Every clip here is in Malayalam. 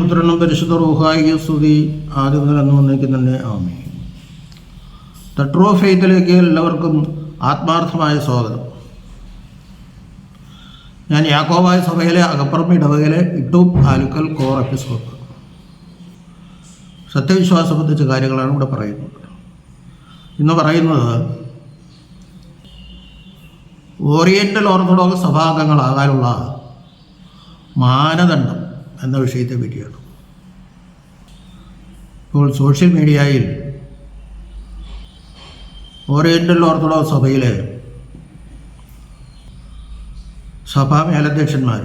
പുത്രനും പരിശുദ്ധ റൂഹായിക്ക് സ്തുതി, ആദ്യം മുതൽ അന്ന് വന്നേക്കും തന്നെ ആമേൻ. ദ ട്രൂ ഫെയ്ത്തിലേക്ക് എല്ലാവർക്കും ആത്മാർത്ഥമായ സ്വാഗതം. ഞാൻ യാക്കോബായ സഭയിലെ അകപ്പറമ്പ് ഇടവകയിലെ ഇട്ടൂം ആലുക്കൽ കോർ എപ്പിസ്കോപ്പ്. സത്യവിശ്വാസം സംബന്ധിച്ച കാര്യങ്ങളാണ് ഇവിടെ പറയുന്നത്. ഇന്ന് പറയുന്നത് ഓറിയൻ്റൽ ഓർത്തഡോക്സ് സഭാംഗങ്ങളാകാനുള്ള മാനദണ്ഡം എന്ന വിഷയത്തെ പറ്റിയാണ്. ഇപ്പോൾ സോഷ്യൽ മീഡിയയിൽ ഓറിയൻ്റൽ ഓർത്തഡോക്സ് സഭയിലെ സഭാ മേലധ്യക്ഷന്മാർ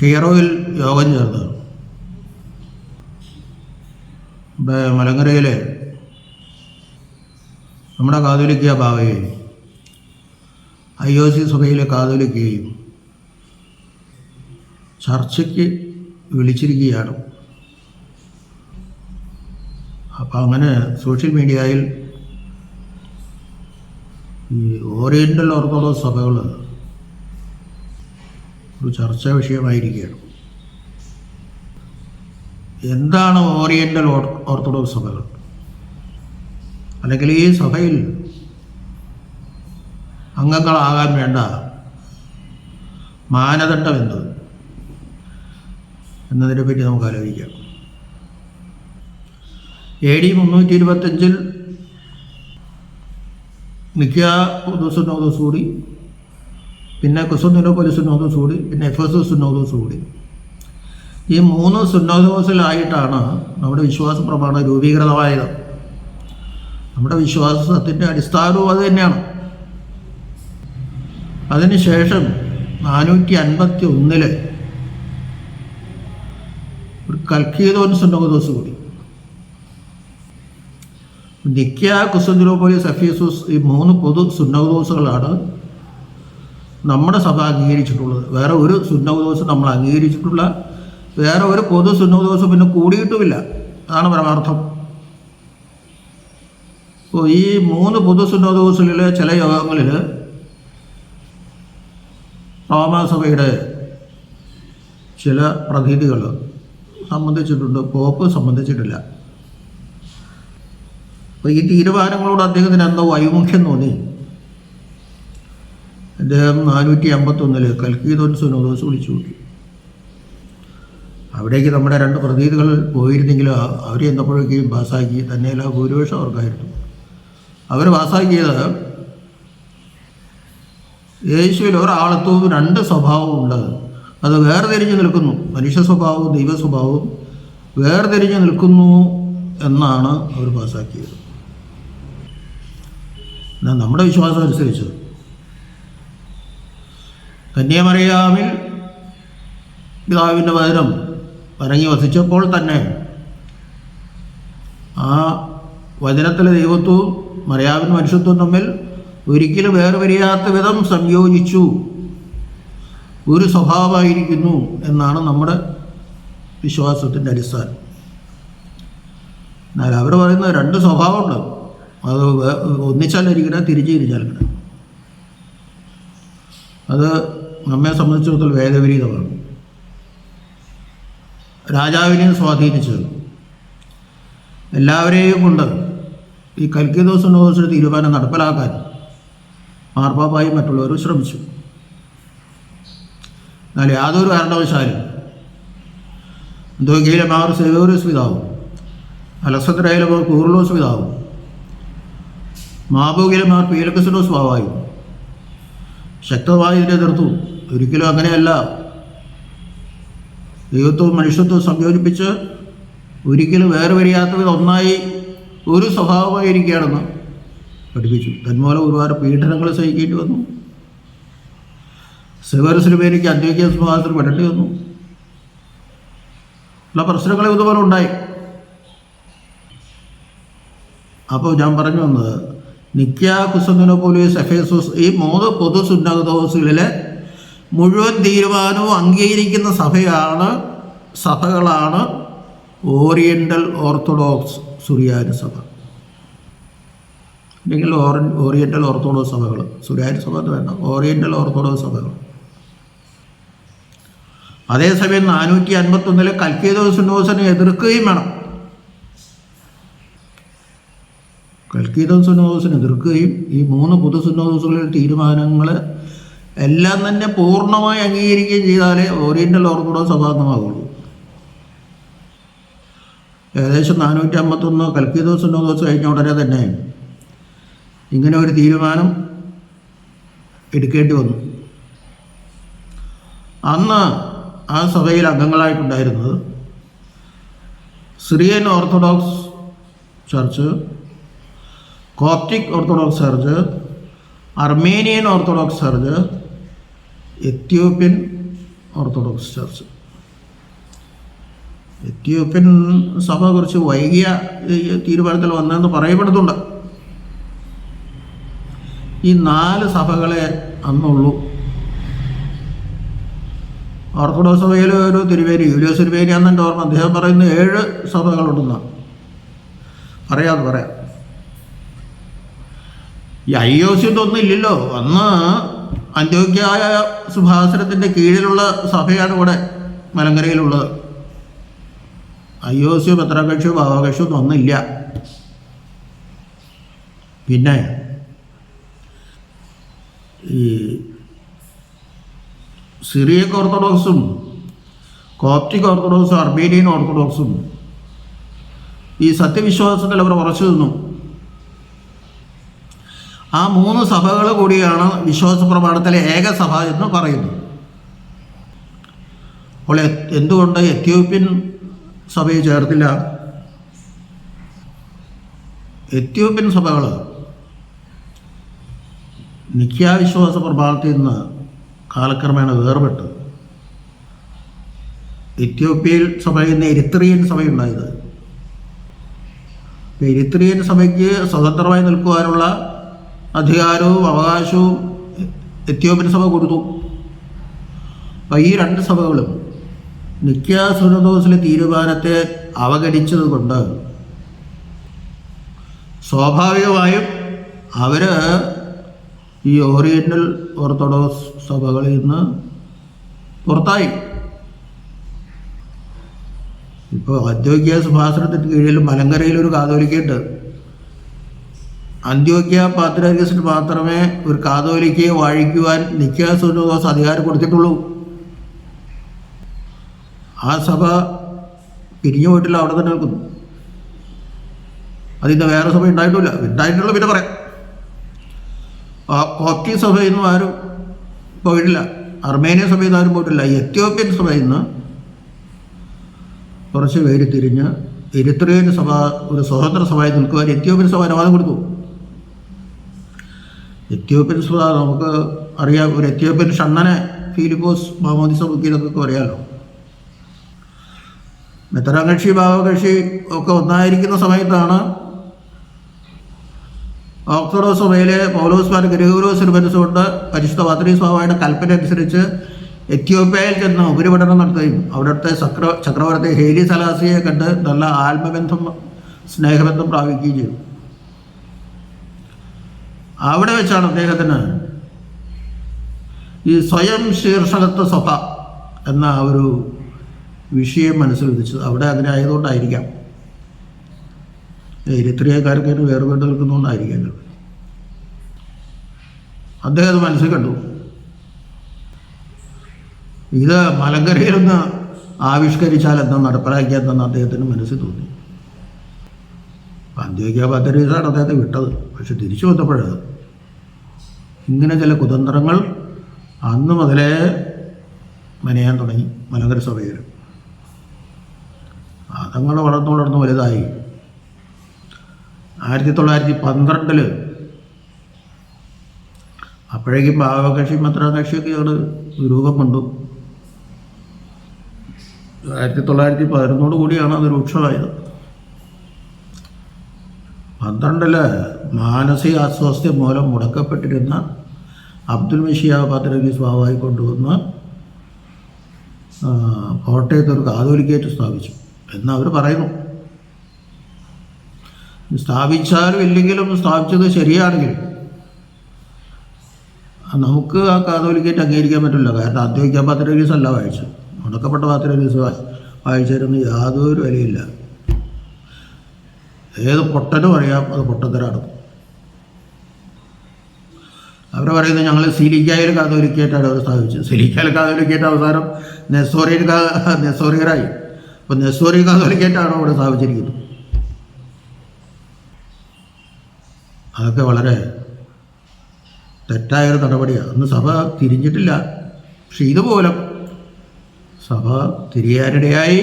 കെയ്റോയിൽ യോഗം ചേർന്ന് മലങ്കരയിലെ നമ്മുടെ കാതോലിക്ക ബാവയെയും IOC സഭയിലെ കാതോലിക്കയെയും ചർച്ചയ്ക്ക് വിളിച്ചിരിക്കുകയാണ്. അപ്പം അങ്ങനെ സോഷ്യൽ മീഡിയയിൽ ഈ ഓറിയൻ്റൽ ഓർത്തഡോക്സ് സഭകൾ ഒരു ചർച്ചാ വിഷയമായിരിക്കുകയാണ്. എന്താണ് ഓറിയൻ്റൽ ഓർത്തഡോക്സ് സഭകൾ? അല്ലെങ്കിൽ ഈ സഭയിൽ അംഗങ്ങളാകാൻ വേണ്ട മാനദണ്ഡം എന്ത് എന്നതിനെപ്പറ്റി നമുക്ക് ആലോചിക്കാം. AD 325 നിക്യ സുന്നോദോസ് കൂടി, പിന്നെ കുസ്തന്തീനോപ്പൊലി സുന്നോദോസ് കൂടി, പിന്നെ എഫെസസ് സുന്നോദോസ് കൂടി. ഈ 3 സുന്നോദോസിലായിട്ടാണ് നമ്മുടെ വിശ്വാസ പ്രമാണം രൂപീകൃതമായത്. നമ്മുടെ വിശ്വാസത്തിൻ്റെ അടിസ്ഥാനവും അത് തന്നെയാണ്. അതിനുശേഷം 451 ഒരു കൽക്കീദോൻ സുന്നോദോസ് കൂടി. നിക്യ, കുസ്തന്തീനോപ്പൊലിസ്, എഫെസസ് ഈ 3 പൊതു സുന്നോദോസുകളാണ് നമ്മുടെ സഭ അംഗീകരിച്ചിട്ടുള്ളത്. വേറെ ഒരു സുന്നോദോസ് നമ്മൾ അംഗീകരിച്ചിട്ടുള്ള വേറെ ഒരു പൊതു സുന്നോദോസ് പിന്നെ കൂടിയിട്ടുമില്ല. അതാണ് പരമാർത്ഥം. അപ്പോൾ ഈ 3 പൊതു സുന്നോദോസുകളിലെ ചില യോഗങ്ങളിൽ റോമാസഭയുടെ ചില പ്രതിനിധികൾ സംബന്ധിച്ചിട്ടുണ്ട്, പോപ്പ് സംബന്ധിച്ചിട്ടില്ല. അപ്പോൾ ഈ തീരുമാനങ്ങളോട് അദ്ദേഹത്തിന് എന്തോ വൈമുഖ്യം തോന്നി. അദ്ദേഹം 451 കൽക്കീദോൻ സുന്നോദോസ് വിളിച്ചു കൂട്ടി. അവിടേക്ക് നമ്മുടെ 2 പ്രതിനിധികൾ പോയിരുന്നെങ്കിലും അവർ എന്നപ്പോഴേക്കും പാസ്സാക്കി. തന്നെയല്ല, ഭൂരിപക്ഷം അവർക്കായിരുന്നു. അവർ പാസ്സാക്കിയത് യേശുവിൽ ഒരാളത്വവും 2 സ്വഭാവവും ഉണ്ട്. അത് വേർതിരിഞ്ഞ് നിൽക്കുന്നു. മനുഷ്യ സ്വഭാവവും ദൈവ സ്വഭാവവും വേർതിരിഞ്ഞ് നിൽക്കുന്നു എന്നാണ് അവർ പാസ്സാക്കിയത്. എന്നാൽ നമ്മുടെ വിശ്വാസം അനുസരിച്ച് കന്യാമറിയാമിൽ പിതാവിൻ്റെ വചനം ഇറങ്ങി വസിച്ചപ്പോൾ തന്നെ ആ വചനത്തിലെ ദൈവത്വവും മറിയാമിൻ്റെ മനുഷ്യത്വവും തമ്മിൽ ഒരിക്കലും വേർപിരിയാത്ത വിധം സംയോജിച്ചു ഒരു സ്വഭാവമായിരിക്കുന്നു എന്നാണ് നമ്മുടെ വിശ്വാസത്തിൻ്റെ അടിസ്ഥാനം. എന്നാൽ അവർ പറയുന്നത് 2 സ്വഭാവമുണ്ട്. അത് ഒന്നിച്ചാലിരിക്കണം, തിരിച്ചിരിച്ചാലിരിക്കണം. അത് നമ്മെ സംബന്ധിച്ചിടത്തോളം വേദവിരീതമാണ്. രാജാവിനെയും സ്വാധീനിച്ച് എല്ലാവരെയും കൊണ്ട് ഈ കൽക്കീദോസ് സുന്നോദോസിന്റെ തീരുമാനം നടപ്പിലാക്കാൻ മാർപ്പാപ്പായും മറ്റുള്ളവരും ശ്രമിച്ചു. എന്നാൽ യാതൊരു കാരണവശാലും അന്തോക്യയിലെ മാർ സെവേറിയസ് പിതാവും, അലക്സാന്ദ്രിയയിലെ മാർ കൂർലോസ് പിതാവും, മാബോഗിലെ മാർ പീലക്കസിനോസ് ബാവായും ശക്തമായി ഇതിനെ എതിർത്തു. ഒരിക്കലും അങ്ങനെയല്ല. ദൈവത്വവും മനുഷ്യത്വവും സംയോജിപ്പിച്ച് ഒരിക്കലും വേർപിരിയാത്ത വിധം ഒന്നായി ഒരു സ്വഭാവമായിരിക്കുകയാണെന്ന് പഠിപ്പിച്ചു. തന്മൂലം ഒരുപാട് പീഡനങ്ങൾ സഹിക്കേണ്ടി വന്നു. സെവേറിയസിന് പേരിക്ക് അന്ത്യോക്യ സിംഹാസനത്തിൽ പെടേണ്ടി വന്നു. ഉള്ള പ്രശ്നങ്ങൾ ഇതുപോലെ ഉണ്ടായി. അപ്പോൾ ഞാൻ പറഞ്ഞു വന്നത്, നിക്യ, കുസ്തന്തീനോപ്പൊലിസ്, എഫെസസ് ഈ 3 പൊതു സുന്നോദോസുകളിലെ മുഴുവൻ തീരുമാനവും അംഗീകരിക്കുന്ന സഭകളാണ് ഓറിയൻ്റൽ ഓർത്തഡോക്സ് സുറിയാനി സഭ, അല്ലെങ്കിൽ ഓറിയൻ്റൽ ഓർത്തഡോക്സ് സഭകൾ. സുറിയാനി സഭ എന്ന് വേണ്ട, ഓറിയൻ്റൽ ഓർത്തഡോക്സ് സഭകൾ. അതേസമയം 451 കൽക്കീദോസ് സുന്നോസിനെ എതിർക്കുകയും വേണം. കൽക്കീദോസ് സുന്നോസിനെ എതിർക്കുകയും ഈ 3 പൊതു സുന്നോസുകളിലെ തീരുമാനങ്ങൾ എല്ലാം തന്നെ പൂർണ്ണമായി അംഗീകരിക്കുകയും ചെയ്താലേ ഓറിയൻ്റൽ ഓർത്തഡോക്സ് സഭാംഗമാകുള്ളൂ. ഏകദേശം 451 കൽക്കീദോസ് സുന്നോസ് കഴിഞ്ഞ ഉടനെ തന്നെ ഇങ്ങനെ ഒരു തീരുമാനം എടുക്കേണ്ടി വന്നു. അന്ന് ആ സഭയിൽ അംഗങ്ങളായിട്ടുണ്ടായിരുന്നത് Syrian Orthodox church, Coptic Orthodox church, Armenian Orthodox church, Ethiopian Orthodox church. Ethiopian സഭ കുറച്ച് വൈകിയ തീരുമാനത്തിൽ വന്നതെന്ന് പറയപ്പെടുന്നുണ്ട്. ഈ 4 സഭകളെ അന്നുള്ളൂ. ഓർത്തഡോക്സ് സഭയിൽ ഒരു തിരുവേരി, യൂലിയോസ് തിരുവേരി എന്നെ ഓർമ്മ, അദ്ദേഹം പറയുന്ന 7 സഭകളുണ്ടെന്നാണ് പറയാം. ഈ IOC ഒന്നും ഇല്ലല്ലോ. അന്ന് അന്ത്യോക്യായ സുഭാസനത്തിൻ്റെ കീഴിലുള്ള സഭയാണ് ഇവിടെ മലങ്കരയിലുള്ളത്. IOC പത്രാകക്ഷിയോ ഭാവകക്ഷിയോ ഒന്നും ഒന്നില്ല. പിന്നെ ഈ സിറിയക് ഓർത്തഡോക്സും കോപ്റ്റിക് ഓർത്തഡോക്സും അർമേനിയൻ ഓർത്തഡോക്സും ഈ സത്യവിശ്വാസത്തിൽ അവർ ഉറച്ചു നിന്നു. ആ 3 സഭകൾ കൂടിയാണ് വിശ്വാസ പ്രമാണത്തിലെ ഏക സഭ എന്ന് പറയുന്നത്. അപ്പോൾ എന്തുകൊണ്ട് എത്യോപ്യൻ സഭയെ ചേർത്തില്ല? എത്യോപ്യൻ സഭകൾ നിഖ്യാ വിശ്വാസ പ്രമാണത്തിൽ നിന്ന് കാലക്രമേണ വേർപെട്ട് എത്യോപ്യയിൽ സഭയിൽ നിന്ന് എരിത്രിയൻ സഭയുണ്ടായത്. എരിത്രിയൻ സഭയ്ക്ക് സ്വതന്ത്രമായി നിൽക്കുവാനുള്ള അധികാരവും അവകാശവും എത്യോപ്യൻ സഭ കൊടുത്തു. അപ്പോൾ ഈ 2 സഭകളും നിഖ്യാ സുനദോസിലെ തീരുമാനത്തെ അവഗണിച്ചത് കൊണ്ട് സ്വാഭാവികമായും അവർ ഈ ഓറിയൻ്റൽ ഓർത്തഡോക്സ് സഭകളിൽ നിന്ന് പുറത്തായി. ഇപ്പോൾ അന്ത്യോക്യ സുഭാസനത്തിന് കീഴിൽ മലങ്കരയിലൊരു കാതോലിക്കയുണ്ട്. അന്ത്യോക്യ പാത്രിയാർക്കീസിന് മാത്രമേ ഒരു കാതോലിക്കയെ വാഴിക്കുവാൻ നിഖ്യാ സുനദോസ് അധികാരം കൊടുത്തിട്ടുള്ളൂ. ആ സഭ പിരിഞ്ഞു പോയിട്ടില്ല, അവിടെ തന്നെ നിൽക്കുന്നു. അതിൻ്റെ വേറെ സഭ ഉണ്ടായിട്ടുള്ള പിന്നെ പറയാം. കോപ്റ്റിക് സഭയിൽ നിന്നും ആരും പോയിട്ടില്ല, അർമേനിയൻ സഭയിൽ നിന്ന് ആരും പോയിട്ടില്ല. എത്യോപ്യൻ സഭയിൽ നിന്ന് കുറച്ച് പേര് തിരിഞ്ഞ് എരിത്രിയൻ സഭ ഒരു സ്വതന്ത്ര സഭയിൽ നിൽക്കുവാൻ എത്യോപ്യൻ സഭ അനുവാദം കൊടുത്തു. എത്യോപ്യൻ സഭ നമുക്ക് അറിയാം, ഒരു എത്യോപ്യൻ ഷണ്ണനെ ഫിലിപ്പോസ് മാമോദിസ ബുക്കിലൊക്കെ അറിയാമല്ലോ. മെത്രാകക്ഷി ഭാവകക്ഷി ഒക്കെ ഒന്നായിരിക്കുന്ന സമയത്താണ് ഓർത്തഡോക്സ് സഭയിലെ പൗലോസ് ഗ്രിഗോറിയോസ് തിരുമനസ്സുകൊണ്ട് പരിശുദ്ധ പത്രീസ്വാമിയുടെ കൽപ്പന അനുസരിച്ച് എത്യോപ്യയിൽ ചെന്ന് ഉപരിപഠനം നടത്തുകയും അവിടുത്തെ ചക്രവർത്തി ഹേലി സലാസിയെ കണ്ട് നല്ല ആത്മബന്ധം സ്നേഹബന്ധം പ്രാപിക്കുകയും ചെയ്തു. അവിടെ വെച്ചാണ് അദ്ദേഹത്തിന് ഈ സ്വയം ശീർഷകത്വ സഭ എന്ന ഒരു വിഷയം മനസ്സിൽ ഉദിച്ചത്. അവിടെ അങ്ങനെ ആയതുകൊണ്ടായിരിക്കാം, എരിത്രിയക്കാർക്ക് വേർപെട്ട് നിൽക്കുന്നതുകൊണ്ടായിരിക്കാം. അദ്ദേഹം അത് മനസ്സിൽ കണ്ടു. ഇത് മലങ്കരയിലൊന്ന് ആവിഷ്കരിച്ചാൽ എന്താ, നടപ്പിലാക്കിയാൽ എന്താണെന്ന് അദ്ദേഹത്തിന് മനസ്സിൽ തോന്നി. അന്ത്യോക്യ പാത്രീസാണ് അദ്ദേഹത്തെ വിട്ടത്. പക്ഷെ തിരിച്ചു വന്നപ്പോൾ ഇങ്ങനെ ചില കുതന്ത്രങ്ങൾ അന്ന് മുതലേ മെനയാൻ തുടങ്ങി മലങ്കര സഭയിൽ. അതങ്ങൾ വളർന്നു വലുതായി. 1912 അപ്പോഴേക്കും ഭാവകക്ഷി മെത്രാകക്ഷിയൊക്കെ ഞങ്ങൾ രൂപം കൊണ്ടു. 1911 കൂടിയാണ് അത് രൂക്ഷമായത്. 12 മാനസിക അസ്വാസ്ഥ്യം മൂലം മുടക്കപ്പെട്ടിരുന്ന അബ്ദുൽ മഷിയ പാത്രീസ് ബാവായി കൊണ്ടുവന്ന് കോട്ടയത്ത് ഒരു കാതോലിക്കേറ്റ് സ്ഥാപിച്ചു എന്നവർ പറയുന്നു. സ്ഥാപിച്ചാലും ഇല്ലെങ്കിലും സ്ഥാപിച്ചത് ശരിയാണെങ്കിൽ നമുക്ക് ആ കാതോലിക്കേറ്റ് അംഗീകരിക്കാൻ പറ്റില്ല. കാരണം അന്ത്യോക്യ പാത്രീസ് അല്ല വായിച്ചു, ഉണക്കപ്പെട്ട പാത്രം ഒരു ദിവസം വായിച്ചിരുന്ന് യാതൊരു വിലയില്ല. ഏത് പൊട്ടനും അറിയാം അത് പൊട്ടത്തരാണ്. അവർ പറയുന്നത് ഞങ്ങൾ സിലിക്കായിൽ കാതോലിക്കേറ്റാണ് അവർ സ്ഥാപിച്ചത്. സിലിക്കായിൽ കാതോലിക്കേറ്റ് അവസാനം നെസോറിയറായി. അപ്പോൾ നെസോറിയ കാതോലിക്കേറ്റാണ് അവിടെ സ്ഥാപിച്ചിരിക്കുന്നത്. അതൊക്കെ വളരെ തെറ്റായൊരു നടപടിയാണ്. അന്ന് സഭ തിരിഞ്ഞിട്ടില്ല. പക്ഷെ ഇതുപോലെ സഭ തിരിയാനിടയായി.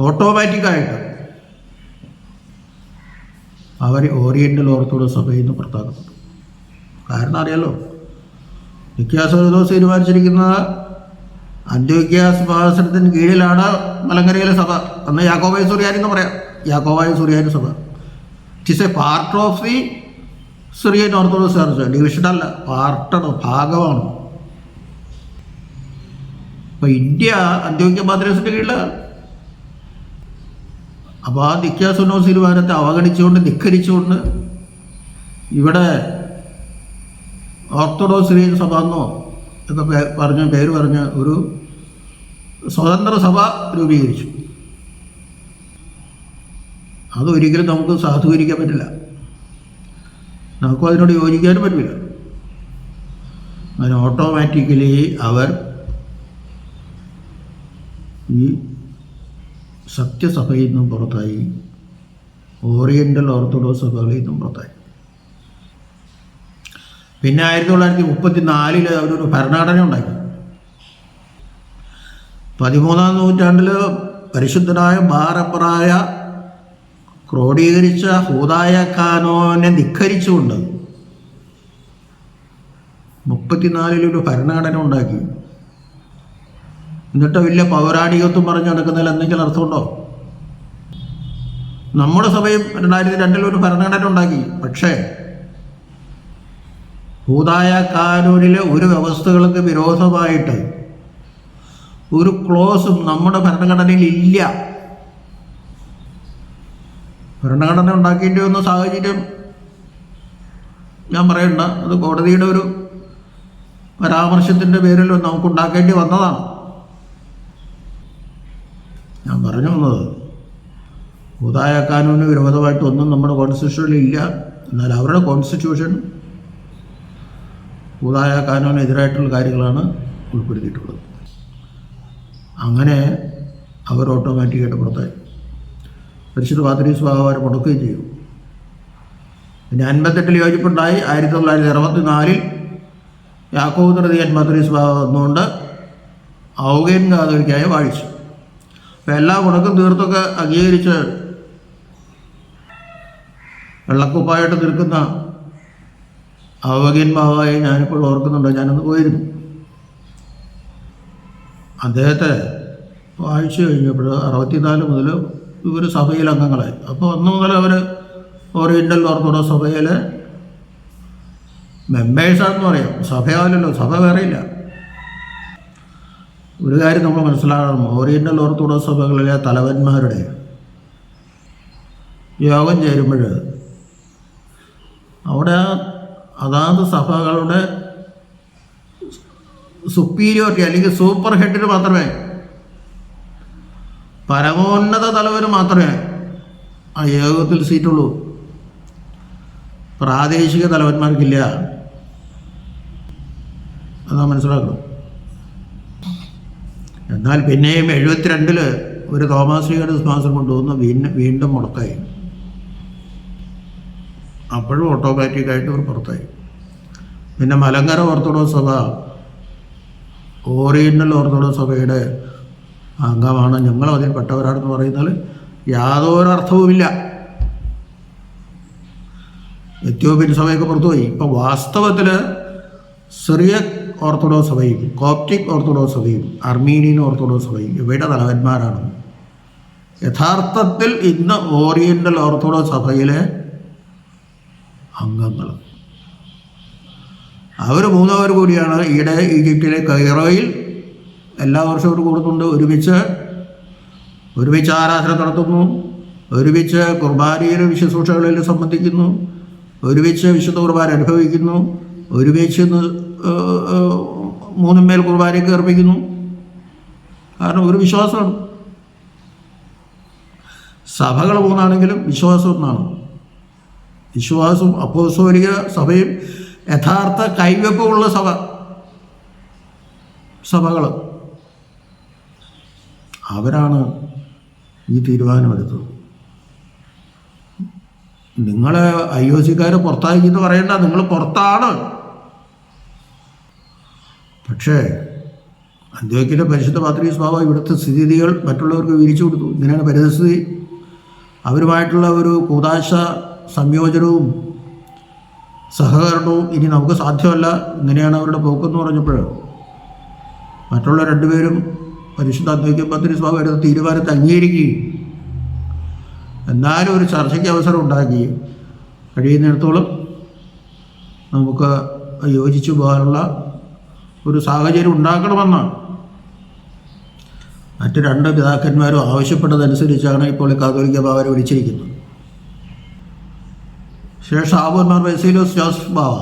ഓട്ടോമാറ്റിക്കായിട്ട് അവർ ഓറിയൻ്റൽ ഓർത്തഡോക്സ് സഭയിൽ നിന്ന് പുറത്താക്കുന്നുണ്ട്. കാരണം അറിയാലോ, നിക്യാസോർത്തോസ് തീരുമാനിച്ചിരിക്കുന്ന അന്ത്യോക്യ സിംഹാസനത്തിന് കീഴിലാണ് മലങ്കരയിലെ സഭ. അന്ന് യാക്കോബായ സുറിയാനി എന്ന് പറയാം. Yakobaya Suriyani Sabha it is a part of the Syrian Orthodox church. ഡിവിഷനല്ല, പാർട്ടാണ്, ഭാഗമാണ്. അപ്പോൾ ഇന്ത്യ അന്ത്യോക്യ പാത്രിയർസിൻ്റെ കീഴിലാണ്. അപ്പോൾ ആ നിക്യാസോർത്തോസ് തീരുമാനത്തെ അവഗണിച്ചുകൊണ്ട് ധിക്കരിച്ചുകൊണ്ട് ഇവിടെ ഓർത്തഡോക്സ് സിറിയൻ സഭ എന്നോ ഒക്കെ പേര് പറഞ്ഞ് ഒരു സ്വതന്ത്ര സഭ രൂപീകരിച്ചു. അതൊരിക്കലും നമുക്ക് സാധൂകരിക്കാൻ പറ്റില്ല. നമുക്കും അതിനോട് യോജിക്കാനും പറ്റില്ല. അങ്ങനെ ഓട്ടോമാറ്റിക്കലി അവർ ഈ സത്യസഭയിൽ നിന്നും പുറത്തായി, ഓറിയൻ്റൽ ഓർത്തഡോക്സ് സഭകളിൽ നിന്നും പുറത്തായി. പിന്നെ 1934 അവരൊരു ഭരണഘടന ഉണ്ടാക്കി. 13-ാം നൂറ്റാണ്ടിൽ പരിശുദ്ധനായ ബാറപ്പറായ ക്രോഡീകരിച്ച ഹൂദായ കാനോനെ ധിക്കരിച്ചുകൊണ്ട് 34 ഭരണഘടന ഉണ്ടാക്കി. എന്നിട്ട് വലിയ പൗരാണികത്വം പറഞ്ഞു നടക്കുന്നതിൽ എന്തെങ്കിലും അർത്ഥമുണ്ടോ? നമ്മുടെ സഭയും 2002 ഒരു ഭരണഘടന ഉണ്ടാക്കി. പക്ഷേ ഹൂദായ കാനൂനിലെ ഒരു വ്യവസ്ഥകൾക്ക് വിരോധമായിട്ട് ഒരു ക്ലോസും നമ്മുടെ ഭരണഘടനയിൽ ഇല്ല. ഭരണഘടന ഉണ്ടാക്കേണ്ടി വന്ന സാഹചര്യം ഞാൻ പറയണ്ട, അത് കോടതിയുടെ ഒരു പരാമർശത്തിൻ്റെ പേരിൽ നമുക്കുണ്ടാക്കേണ്ടി വന്നതാണ്. ഞാൻ പറഞ്ഞു വന്നത് ഹൂദായ കാനൂന് വിരോധമായിട്ടൊന്നും നമ്മുടെ കോൺസ്റ്റിറ്റ്യൂഷനിൽ ഇല്ല. എന്നാൽ അവരുടെ കോൺസ്റ്റിറ്റ്യൂഷൻ ഹൂദായ കാനൂനെതിരായിട്ടുള്ള കാര്യങ്ങളാണ് ഉൾപ്പെടുത്തിയിട്ടുള്ളത്. അങ്ങനെ അവർ ഓട്ടോമാറ്റിക്കായിട്ട് പുറത്തായി. പരിശുദ്ധ പാത്രീസ് ബാവ അവരെ മുടക്കുകയും ചെയ്തു. പിന്നെ 58 യോജിപ്പുണ്ടായി. 1964 യാക്കോബ് തൃതീയൻ പാത്രീസ് ബാവ വന്നുകൊണ്ട് ഔഗേൻ കാതോലിക്കായി വാഴിച്ചു. അപ്പം എല്ലാ മുടക്കും തീർത്തൊക്കെ അംഗീകരിച്ച് വെള്ളക്കുപ്പായിട്ട് നിൽക്കുന്ന ഔഗേൻ ബാവയെ ഞാനിപ്പോൾ ഓർക്കുന്നുണ്ട്. ഞാനന്ന് പോയിരുന്നു. അദ്ദേഹത്തെ വായിച്ചു കഴിഞ്ഞപ്പോൾ 64 മുതൽ ഇവർ സഭയിൽ അംഗങ്ങളായി. അപ്പോൾ അന്ന് മുതൽ അവർ ഓറിയൻ്റൽ ഓർത്തഡോക്സ് സഭയിലെ മെമ്പേഴ്സാണെന്ന് പറയാം. സഭയാവില്ലല്ലോ, സഭ വേറെയില്ല. ഒരു കാര്യം നമ്മൾ മനസ്സിലാക്കണം, ഓറിയൻ്റൽ ഓർത്തഡോക്സ് സഭകളിലെ തലവന്മാരുടെ യോഗം ചേരുമ്പോൾ അവിടെ അതാത് സഭകളുടെ സുപ്പീരിയോറിറ്റി അല്ലെങ്കിൽ സൂപ്പർ ഹെഡിന് മാത്രമേ, പരമോന്നത തലവന് മാത്രമേ ആ യോഗത്തിൽ സീറ്റുള്ളൂ. പ്രാദേശിക തലവന്മാർക്കില്ല. അതാ മനസ്സിലാക്കണം. എന്നാൽ പിന്നെയും 72 ഒരു തോമാശ്രീയുടെ വിശ്വാസം കൊണ്ടുവന്ന് വീണ്ടും മുടക്കായി. അപ്പോഴും ഓട്ടോമാറ്റിക്കായിട്ട് അവർ പുറത്തായി. പിന്നെ മലങ്കര ഓർത്തഡോക്സ് സഭ ഓറിയൻ്റൽ ഓർത്തഡോക്സ് സഭയുടെ അംഗമാണ്, ഞങ്ങളും അതിൽ പെട്ടവരാണെന്ന് പറയുന്നതിൽ യാതൊരു അർത്ഥവുമില്ല. എത്യോപ്യൻ സഭയൊക്കെ പുറത്തുപോയി. ഇപ്പം വാസ്തവത്തിൽ സിറിയക് ഓർത്തഡോക്സ് സഭയും കോപ്റ്റിക് ഓർത്തഡോക്സ് സഭയും അർമീനിയൻ ഓർത്തഡോക്സ് സഭയും ഇവയുടെ തലവന്മാരാണ് യഥാർത്ഥത്തിൽ ഇന്ന് ഓറിയൻ്റൽ ഓർത്തഡോക്സ് സഭയിലെ അംഗങ്ങൾ. അവർ 3 പേർ കൂടിയാണ് ഈയിടെ ഈജിപ്തിലെ കൈറോയിൽ എല്ലാ വർഷവും കൂടുന്നുണ്ട്. ഒരുമിച്ച് ആരാധന നടത്തുന്നു, ഒരുമിച്ച് കുർബാനയിലെ ശുശ്രൂഷകളിൽ സംബന്ധിക്കുന്നു, ഒരുമിച്ച് വിശുദ്ധ കുർബാന അനുഭവിക്കുന്നു, ഒരുമിച്ച് മൂന്നുമേൽ കുർബാനയൊക്കെ അർപ്പിക്കുന്നു. കാരണം ഒരു വിശ്വാസമാണ്. സഭകൾ മൂന്നാണെങ്കിലും വിശ്വാസം ഒന്നാണ്. വിശ്വാസവും അപ്പോസ്തോലിക സഭയും യഥാർത്ഥ കൈവെപ്പുള്ള സഭകൾ അവരാണ് ഈ തീരുമാനമെടുത്തത്. നിങ്ങളെ IOC-ക്കാരെ പുറത്താക്കി എന്ന് പറയണ്ട, നിങ്ങൾ പുറത്താണ്. പക്ഷേ അന്ത്യോക്യയിലെ പരിശുദ്ധ പത്രീസ് ബാബ ഇവിടുത്തെ സ്ഥിതികൾ മറ്റുള്ളവർക്ക് വിവരിച്ചു കൊടുത്തു. ഇങ്ങനെയാണ് പരിസ്ഥിതി, അവരുമായിട്ടുള്ള ഒരു കൂതാശ സംയോജനവും സഹകരണവും ഇനി നമുക്ക് സാധ്യമല്ല, ഇങ്ങനെയാണ് അവരുടെ പോക്കെന്ന് പറഞ്ഞപ്പോൾ മറ്റുള്ള രണ്ടുപേരും പരിശുദ്ധ അന്ത്യോക്യ പത്രീസ് ബാബ എടുത്ത തീരുമാനത്തെ അംഗീകരിക്കുകയും എന്നാലും ഒരു ചർച്ചയ്ക്ക് അവസരം ഉണ്ടാക്കി കഴിയുന്നിടത്തോളം നമുക്ക് യോജിച്ചു പോകാനുള്ള ഒരു സാഹചര്യം ഉണ്ടാക്കണമെന്നാണ് മറ്റ് രണ്ട് പിതാക്കന്മാരും ആവശ്യപ്പെട്ടതനുസരിച്ചാണ് ഇപ്പോൾ കാതോലിക്ക ബാവരെ വിളിച്ചിരിക്കുന്നത്. ശേഷം ആബോന്മാർ ബസേലിയോസ് ജോസഫ് ബാവ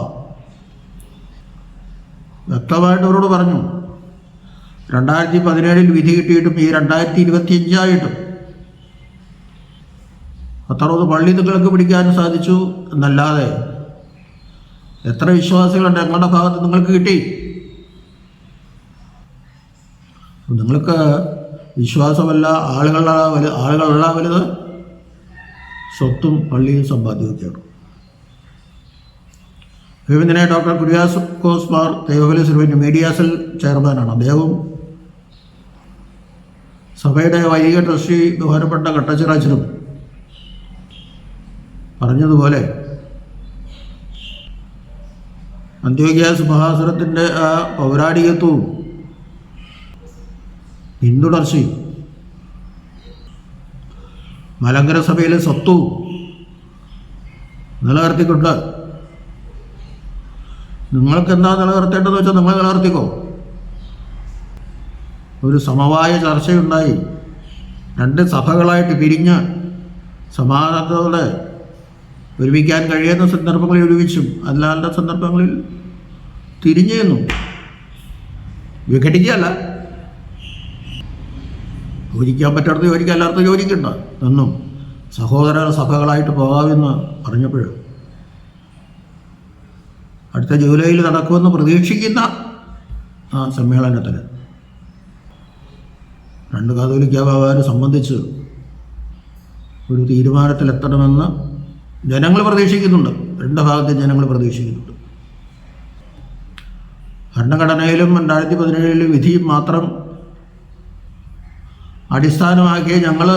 വ്യക്തമായിട്ട് അവരോട് പറഞ്ഞു, 2017 വിധി കിട്ടിയിട്ടും ഈ 2025 10-60 പള്ളി നിങ്ങൾക്ക് പിടിക്കാനും സാധിച്ചു എന്നല്ലാതെ എത്ര വിശ്വാസികളുണ്ട് ഞങ്ങളുടെ ഭാഗത്ത് നിങ്ങൾക്ക് കിട്ടി? നിങ്ങൾക്ക് വിശ്വാസമല്ല ആളുകളല്ല വലുത്, സ്വത്തും പള്ളിയും സമ്പാദ്യമൊക്കെയാണ്. വിവിധനെ ഡോക്ടർ കുര്യാക്കോസ് മാർ തെയോഫിലസ് തിരുമേനി മീഡിയ സെൽ ചെയർമാനാണ്. അദ്ദേഹവും സഭയുടെ വൈദിക ട്രസ്റ്റി ബഹുമാനപ്പെട്ട കട്ടച്ചിറാച്ചനും പറഞ്ഞതുപോലെ അന്ത്യോക്യ സിംഹാസനത്തിൻ്റെ ആ പൗരാണികത്വവും പിന്തുടർച്ചയും മലങ്കര സഭയിലെ സ്വത്വവും നിലനിർത്തിക്കൊണ്ട് നിങ്ങൾക്ക് എന്താ നിലനിർത്തേണ്ടതെന്ന് വെച്ചാൽ നിങ്ങൾ നിലനിർത്തിക്കോ. ഒരു സമവായ ചർച്ചയുണ്ടായി, രണ്ട് സഭകളായിട്ട് പിരിഞ്ഞ് സമാധാനത്തോടെ ഒരുമിക്കാൻ കഴിയുന്ന സന്ദർഭങ്ങളിൽ ഒരുമിച്ചും അല്ലാത്ത സന്ദർഭങ്ങളിൽ തിരിഞ്ഞു നിന്നു. വിഘടിക്കുകയല്ല, യോജിക്കാൻ പറ്റാത്ത യോജിക്കാൻ എല്ലാവർക്കും യോജിക്കണ്ട എന്നും സഹോദര സഭകളായിട്ട് പോകാമെന്ന് പറഞ്ഞപ്പോൾ അടുത്ത ജൂലൈയിൽ നടക്കുമെന്ന് പ്രതീക്ഷിക്കുന്ന ആ സമ്മേളനത്തിൽ രണ്ട് കാതോലിക്ക ബാവയെ സംബന്ധിച്ച് ഒരു തീരുമാനത്തിലെത്തണമെന്ന് ജനങ്ങൾ പ്രതീക്ഷിക്കുന്നുണ്ട്. രണ്ട് ഭാഗത്തും ജനങ്ങൾ പ്രതീക്ഷിക്കുന്നുണ്ട്. ഭരണഘടനയിലും 2017 വിധിയും മാത്രം അടിസ്ഥാനമാക്കിയേ ഞങ്ങൾ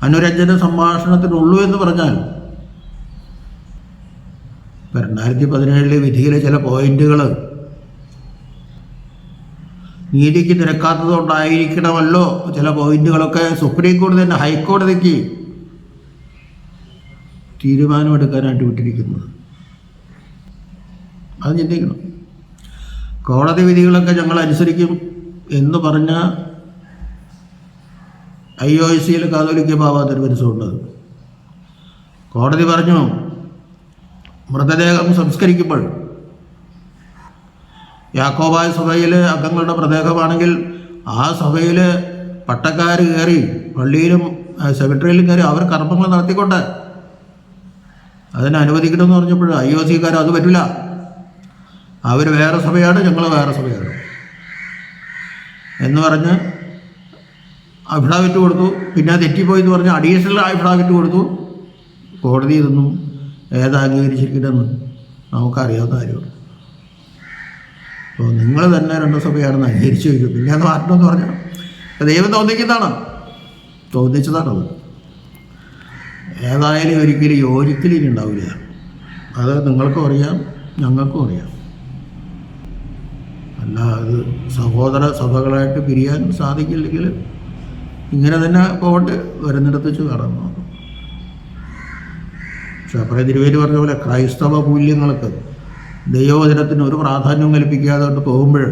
അനുരഞ്ജന സംഭാഷണത്തിനുള്ളൂ എന്ന് പറഞ്ഞാൽ 2017 വിധിയിലെ ചില പോയിന്റുകൾ നീതിക്ക് നിരക്കാത്തതുകൊണ്ടായിരിക്കണമല്ലോ ചില പോയിന്റുകളൊക്കെ സുപ്രീം കോടതി തന്നെ ഹൈക്കോടതിക്ക് തീരുമാനമെടുക്കാനായിട്ട് വിട്ടിരിക്കുന്നത്. അത് ചിന്തിക്കണം. കോടതി വിധികളൊക്കെ ഞങ്ങൾ അനുസരിക്കും എന്ന് പറഞ്ഞ IOC-യിൽ കാതോലിക്ക ബാവ തിരുമനസുണ്ട്. കോടതി പറഞ്ഞു, മൃതദേഹം സംസ്കരിക്കുമ്പോൾ യാക്കോബായ സഭയിലെ അംഗങ്ങളുടെ മൃതദേഹമാണെങ്കിൽ ആ സഭയിൽ പട്ടക്കാർ കയറി പള്ളിയിലും സെമിട്രിയിലും കയറി അവർ കർമ്മങ്ങൾ നടത്തിക്കൊണ്ട് അതിനെ അനുവദിക്കണമെന്ന് പറഞ്ഞപ്പോൾ IOC-ക്കാർ അത് പറ്റില്ല, അവർ വേറെ സഭയാണ്, ഞങ്ങൾ വേറെ സഭയാണ് എന്ന് പറഞ്ഞ് അഫിഡാവിറ്റ് കൊടുത്തു. പിന്നെ തെറ്റിപ്പോയി എന്ന് പറഞ്ഞ് അഡീഷണൽ അഫിഡാവിറ്റ് കൊടുത്തു. കോടതി ഇതൊന്നും ഏതാ അംഗീകരിച്ചിരിക്കണമെന്ന് നമുക്കറിയാവുന്ന കാര്യമാണ്. അപ്പോൾ നിങ്ങൾ തന്നെ രണ്ട് സഭയാണെന്ന് അംഗീകരിച്ചു വയ്ക്കും. പിന്നെ അത് മാറ്റണമെന്ന് പറഞ്ഞാൽ ദൈവം തോന്നിച്ചതാണത്. ഏതായാലും ഒരിക്കലും യോജിക്കലിനി ഉണ്ടാവില്ല. അത് നിങ്ങൾക്കും അറിയാം, ഞങ്ങൾക്കും അറിയാം. അല്ല, അത് സഹോദര സഭകളായിട്ട് പിരിയാൻ സാധിക്കില്ലെങ്കിൽ ഇങ്ങനെ തന്നെ പോകട്ടെ, വരുന്നിടത്ത് വെച്ച് കാണാൻ നോക്കും. പക്ഷെ അപ്പറേ തിരുവേരി പറഞ്ഞ പോലെ ക്രൈസ്തവ മൂല്യങ്ങൾക്ക് ദൈവവചനത്തിന് ഒരു പ്രാധാന്യവും കൽപ്പിക്കാതെ കൊണ്ട് പോകുമ്പോൾ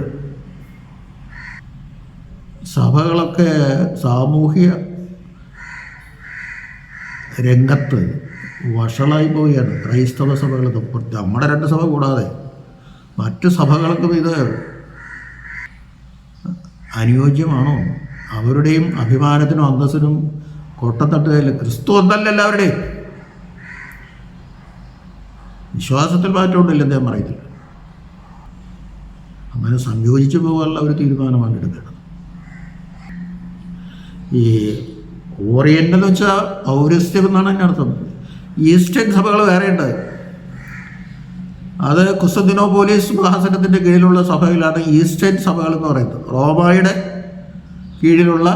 സഭകളൊക്കെ സാമൂഹിക രംഗത്ത് വഷളായി പോവുകയാണ്. ക്രൈസ്തവ സഭകൾ നമ്മുടെ രണ്ട് സഭ കൂടാതെ മറ്റ് സഭകൾക്കും ഇത് അനുയോജ്യമാണോ? അവരുടെയും അഭിമാനത്തിനും അന്തസ്സിനും കൊട്ടത്തട്ടുകയില്ല. ക്രിസ്തു ഒന്നല്ല എല്ലാവരുടെയും. വിശ്വാസത്തിൽ മാറ്റമുണ്ടല്ലോ അദ്ദേഹം പറയുന്നില്ല. അങ്ങനെ സംയോജിച്ചു പോകാനുള്ള ഒരു തീരുമാനമാണ് എടുക്കേണ്ടത്. ഈ ഓറിയൻ്റ് എന്ന് വെച്ചാൽ പൗരസ്ത്യം എന്നാണ് അതിൻ്റെ അർത്ഥം. ഈസ്റ്റേൺ സഭകൾ വേറെയുണ്ട്. അത് കുസ്തന്തീനോപ്പോലിസ് മഹാസനത്തിൻ്റെ കീഴിലുള്ള സഭയിലാണ് ഈസ്റ്റേൺ സഭകൾ എന്ന് പറയുന്നത്. റോമായുടെ കീഴിലുള്ള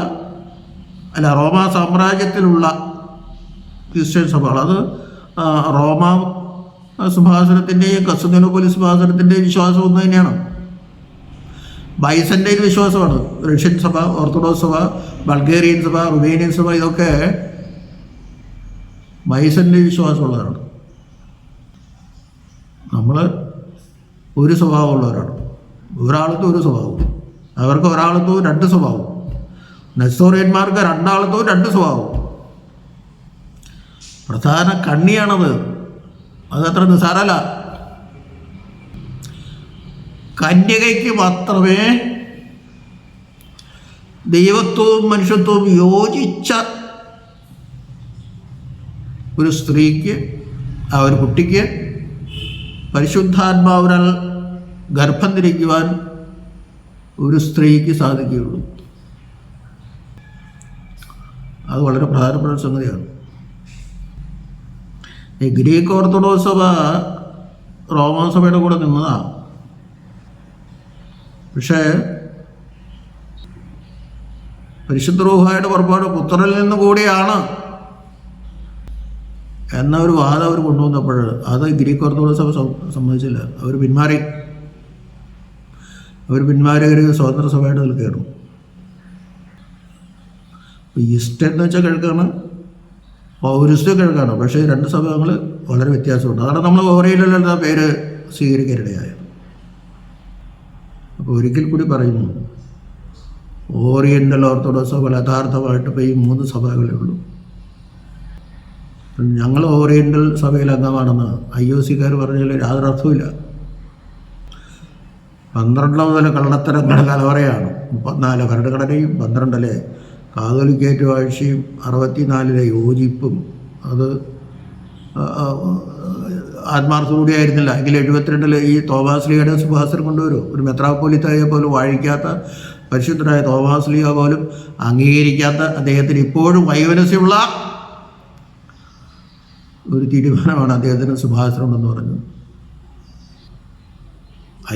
റോമാ സാമ്രാജ്യത്തിലുള്ള ഈസ്റ്റേൺ സഭകൾ. അത് റോമാ സിംഹാസനത്തിൻ്റെയും കുസ്തന്തീനോപ്പോലിസ് സിംഹാസനത്തിൻ്റെയും വിശ്വാസം ഒന്ന് തന്നെയാണ്. ബൈസൻ്റൈൻ വിശ്വാസമാണ്. റഷ്യൻ സഭ, ഓർത്തഡോക്സ് സഭ, ബൾഗേറിയൻ സഭ, റുമേനിയൻ സഭ, ഇതൊക്കെ ബൈസൻ്റൈൻ വിശ്വാസമുള്ളവരാണ്. നമ്മൾ ഒരു സ്വഭാവമുള്ളവരാണ്. ഒരാളത്തും ഒരു സ്വഭാവം. അവർക്ക് ഒരാളത്തും രണ്ട് സ്വഭാവം. നെസ്തോറിയന്മാർക്ക് രണ്ടാളത്തും രണ്ട് സ്വഭാവം. പ്രധാന കണ്ണിയാണത്. അതത്ര നിസ്സാരമല്ല. കന്യകയ്ക്ക് മാത്രമേ ദൈവത്വവും മനുഷ്യത്വവും യോജിച്ച ഒരു സ്ത്രീക്ക്, ആ ഒരു കുട്ടിക്ക് പരിശുദ്ധാത്മാവിനാൽ ഗർഭം ധരിക്കുവാൻ ഒരു സ്ത്രീക്ക് സാധിക്കുകയുള്ളൂ. അത് വളരെ പ്രധാനപ്പെട്ട സംഗതിയാണ്. ഈ ഗ്രീക്ക് ഓർത്തഡോക്സ് സഭ റോമാ സഭയുടെ കൂടെ നിന്നതാണ്. പക്ഷേ പരിശുദ്ധ റൂഹായുടെ പുറപ്പാട് പുത്രനിൽ നിന്ന് കൂടിയാണ് എന്ന ഒരു വാദം അവർ കൊണ്ടുവന്നപ്പോൾ അത് ഗ്രീക്ക് ഓർത്തഡോക്സ് സഭ സമ്മതിച്ചില്ല. അവർ പിന്മാറി ഒരു സ്വതന്ത്ര സഭയുടെ നിൽക്കുകയാണ്. ഈസ്റ്റേൺ എന്ന് വെച്ചാൽ കിഴക്കാണ്, പൗരസ്ത്യം കിഴക്കാണ്. പക്ഷേ രണ്ട് സഭകൾ വളരെ വ്യത്യാസമുണ്ട്. അതാണ് നമ്മൾ ഓറിയൻ്റൽ പേര് സ്വീകരിക്കാനിടയായത്. അപ്പോൾ ഒരിക്കൽ കൂടി പറയുന്നു, ഓറിയൻ്റൽ ഓർത്തഡോക്സ് സഭ യഥാർത്ഥമായിട്ട് ഇപ്പോൾ ഈ 3 സഭകളേ ഉള്ളൂ. ഞങ്ങൾ ഓറിയൻ്റൽ സഭയിൽ അംഗമാണെന്ന് IOC-കാർ പറഞ്ഞാൽ യാതൊരു അർത്ഥമില്ല. 12 മുതൽ കള്ളത്തരങ്ങളുടെ കലവറയാണ്. 34 ഭരണഘടനയും 12 കാതോലിക്കേറ്റ് വാഴ്ചയും 64 യോജിപ്പും അത് ആത്മാർത്ഥതയോടെയായിരുന്നില്ല. എങ്കിൽ 72 ഈ തോമാസ് ലീഗയുടെ സിംഹാസനം കൊണ്ടുവരും. ഒരു മെത്രാപ്പോലിത്തായെ പോലും വാഴിക്കാത്ത പരിശുദ്ധനായ തോമാസ് ലീഗ പോലും അംഗീകരിക്കാത്ത അദ്ദേഹത്തിന് ഇപ്പോഴും വൈവനസ്യമുള്ള ഒരു തീരുമാനമാണ് അദ്ദേഹത്തിന് സിംഹാസനം ഉണ്ടെന്ന് പറഞ്ഞത്.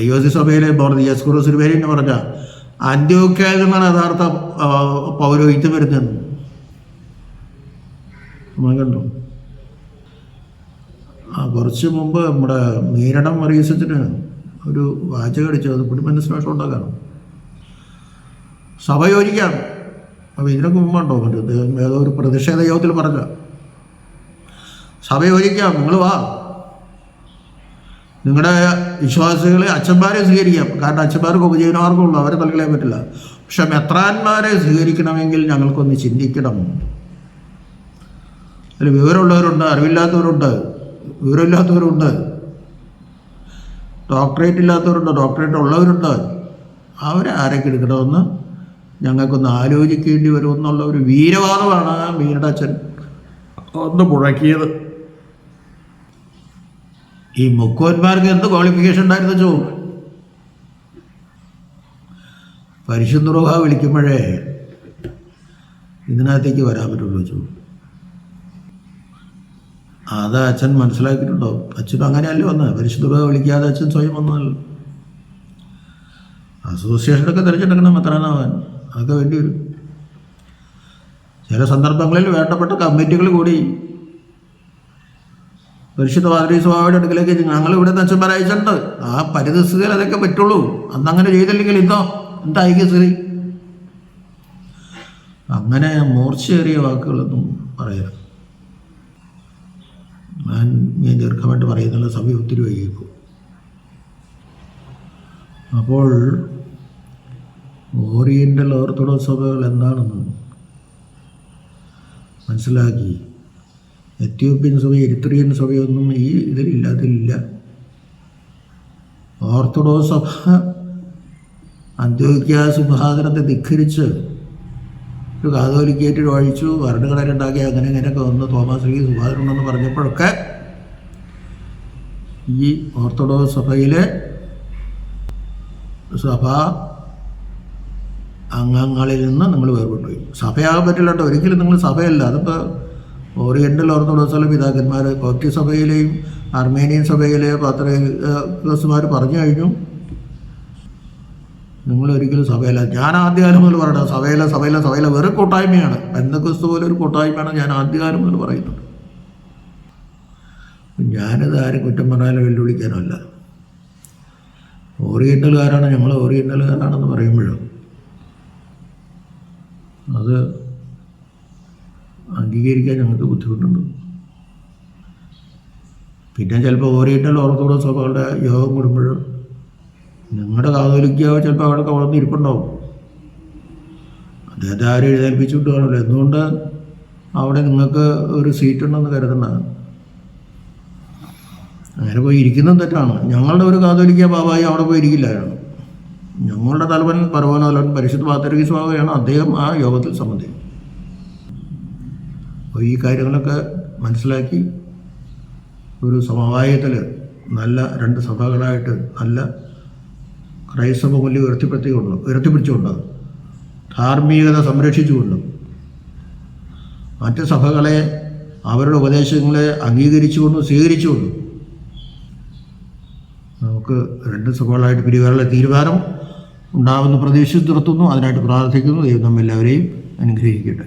IOC സഭയിലെ ദിയസ്കോറോസ് തിരുമേനി എന്ന് പറഞ്ഞ അന്ത്യോക്യയിൽ നിന്നാണ് യഥാർത്ഥ പൗരോഹിത്യം വരുന്നത്. കണ്ടു. കുറച്ച് മുമ്പ് നമ്മുടെ മീരണം മറീസത്തിന് ഒരു വാചകം അടിച്ചു. അത് കൂടി മനസ്സിലാഷം ഉണ്ടാക്കാണ്. സഭ യോജിക്കാം. അപ്പോൾ ഇതിനൊക്കെ മുമ്പുണ്ടോ മറ്റേ ഏതോ ഒരു പ്രതിഷേധ യോഗത്തിൽ പറഞ്ഞ സഭ യോജിക്കാം, നിങ്ങൾ വാ, നിങ്ങളുടെ വിശ്വാസികളെ അച്ഛന്മാരെ സ്വീകരിക്കാം. കാരണം അച്ഛന്മാർക്ക് ഉപജീവനമാർഗമുള്ളൂ, അവരെ തള്ളിക്കളയാൻ പറ്റില്ല. പക്ഷെ മെത്രാന്മാരെ സ്വീകരിക്കണമെങ്കിൽ ഞങ്ങൾക്കൊന്ന് ചിന്തിക്കണം. അതിൽ വിവരമുള്ളവരുണ്ട്, അറിവില്ലാത്തവരുണ്ട്, വിവരമില്ലാത്തവരുണ്ട്, ഡോക്ടറേറ്റ് ഇല്ലാത്തവരുണ്ട്, ഡോക്ടറേറ്റ് ഉള്ളവരുണ്ട്. അവരെ ആരൊക്കെ എടുക്കണമെന്ന് ഞങ്ങൾക്കൊന്ന് ആലോചിക്കേണ്ടി വരുമെന്നുള്ള ഒരു വീരവാദമാണ് മീനയുടെ അച്ഛൻ ഒന്ന് മുഴക്കിയത്. ഈ മുക്കോന്മാർക്ക് എന്ത് ക്വാളിഫിക്കേഷൻ ഉണ്ടായിരുന്നു ചോ? പരിശുദ്ധ റൂഹ വിളിക്കുമ്പോഴേ ഇതിനകത്തേക്ക് വരാൻ പറ്റുള്ളൂ ചോ. അത് അച്ഛൻ മനസ്സിലാക്കിയിട്ടുണ്ടോ? അച്ഛനും അങ്ങനെയല്ലേ വന്നത്. പരിശുദ്ധ റൂഹ വിളിക്കാതെ അച്ഛൻ സ്വയം വന്നതല്ല. അസോസിയേഷനൊക്കെ തിരഞ്ഞെടുക്കണം മെത്രാനാവാൻ. അതൊക്കെ വേണ്ടി വരും. ചില സന്ദർഭങ്ങളിൽ വേണ്ടപ്പെട്ട കമ്മിറ്റികൾ കൂടി പരിശുദ്ധ പാദ്രീസ്വാമിയുടെ അടുക്കലേക്ക് ഞങ്ങൾ ഇവിടെ നിന്ന് അച്ഛന്മാരെ അയച്ചിട്ടുണ്ട്. ആ പരിതസ്ഥിതിയിൽ അതൊക്കെ പറ്റുള്ളൂ. അന്നങ്ങനെ ചെയ്തില്ലെങ്കിൽ ഇന്നോ എന്താ ഐക്യസ്ഥിതി? അങ്ങനെ മൂർച്ചയേറിയ വാക്കുകളൊന്നും പറയരുത്. ഞാൻ ദീർഘമായിട്ട് പറയുന്നുള്ള സഭ ഒത്തിരി വൈകിക്കും. അപ്പോൾ ഓറിയൻ്റൽ ഓർത്തഡോക്സ് സഭകൾ എന്താണെന്ന് മനസ്സിലാക്കി. എത്യോപ്യൻ സഭ, എരിത്രിയൻ സഭയൊന്നും ഈ ഇതിലില്ല. ഓർത്തഡോക്സ് സഭ അന്ത്യോക്യ സിംഹാസനത്തെ ധിഖരിച്ച് ഒരു കാതോലിക്കേറ്റ് ഒഴിച്ചു ഭരണഘടനയുണ്ടാക്കി അങ്ങനെ ഇങ്ങനെയൊക്കെ വന്ന് തോമസ് ലീഗ് സിംഹാസനം ഉണ്ടെന്ന് പറഞ്ഞപ്പോഴൊക്കെ ഈ ഓർത്തഡോക്സ് സഭയിലെ സഭാ അംഗങ്ങളിൽ നിന്ന് നിങ്ങൾ വേർപെട്ടുപോയി. സഭയാകാൻ പറ്റില്ല കേട്ടോ, ഒരിക്കലും നിങ്ങൾ സഭയല്ല. അതിപ്പോൾ ഓറിയൻ്റൽ ഓർത്തഡോക്സിലെ പിതാക്കന്മാർ കോപ്റ്റിക് സഭയിലെയും അർമേനിയൻ സഭയിലെ പത്രോസ്മാർ പറഞ്ഞു കഴിഞ്ഞു, നിങ്ങളൊരിക്കലും സഭയല്ല. ഞാൻ ആദ്യകാലം മുതൽ പറയണം, സഭയിലെ വെറും കൂട്ടായ്മയാണ്. പെന്തക്കോസ്ത് പോലെ ഒരു കൂട്ടായ്മയാണ് ഞാൻ ആദ്യകാലം മുതൽ പറയുന്നത്. ഞാനിത് ആരും കുറ്റം പറഞ്ഞാലും വെല്ലുവിളിക്കാനല്ല. ഓറിയൻ്റലുകാരാണ്, ഞങ്ങൾ ഓറിയൻ്റലുകാരാണെന്ന് പറയുമ്പോഴും അത് അംഗീകരിക്കാൻ ഞങ്ങൾക്ക് ബുദ്ധിമുട്ടുണ്ട്. പിന്നെ ചിലപ്പോൾ ഓറിയൻ്റൽ ഓർത്തഡോക്സ് സഭകളുടെ യോഗം കൂടുമ്പോഴും നിങ്ങളുടെ കാതോലിക്കാവ് ചിലപ്പോൾ അവിടെ വളർന്ന് ഇരിപ്പുണ്ടാവും. അദ്ദേഹത്തെ ആരും എഴുന്നേൽപ്പിച്ചുകൊണ്ട് കാണുമല്ലോ. എന്തുകൊണ്ട് അവിടെ നിങ്ങൾക്ക് ഒരു സീറ്റുണ്ടെന്ന് കരുതണം. അങ്ങനെ പോയി ഇരിക്കുന്നത് തെറ്റാണ്. ഞങ്ങളുടെ ഒരു കാതോലിക്ക ബാബായി അവിടെ പോയി ഇരിക്കില്ലായിരുന്നു. ഞങ്ങളുടെ തലവൻ പരമോന്നതൻ പരിശുദ്ധ പാത്രീസ് ബാബയാണ് അദ്ദേഹം ആ യോഗത്തിൽ സംബന്ധിക്കും. അപ്പോൾ ഈ കാര്യങ്ങളൊക്കെ മനസ്സിലാക്കി ഒരു സമവായത്തിൽ നല്ല രണ്ട് സഭകളായിട്ട് നല്ല ക്രൈസ്തവ മൂല്യം ഉയർത്തിപ്പിടിച്ചുകൊണ്ട് ധാർമ്മികത സംരക്ഷിച്ചുകൊണ്ടും മറ്റ് സഭകളെ അവരുടെ ഉപദേശങ്ങളെ അംഗീകരിച്ചുകൊണ്ടും സ്വീകരിച്ചുകൊണ്ടും നമുക്ക് രണ്ട് സഭകളായിട്ട് പിരിവാനുള്ള തീരുമാനം ഉണ്ടാവുന്ന പ്രതീക്ഷിച്ച് നിർത്തുന്നു. അതിനായിട്ട് പ്രാർത്ഥിക്കുന്നു. ദൈവം നമ്മെല്ലാവരെയും അനുഗ്രഹിക്കട്ടെ.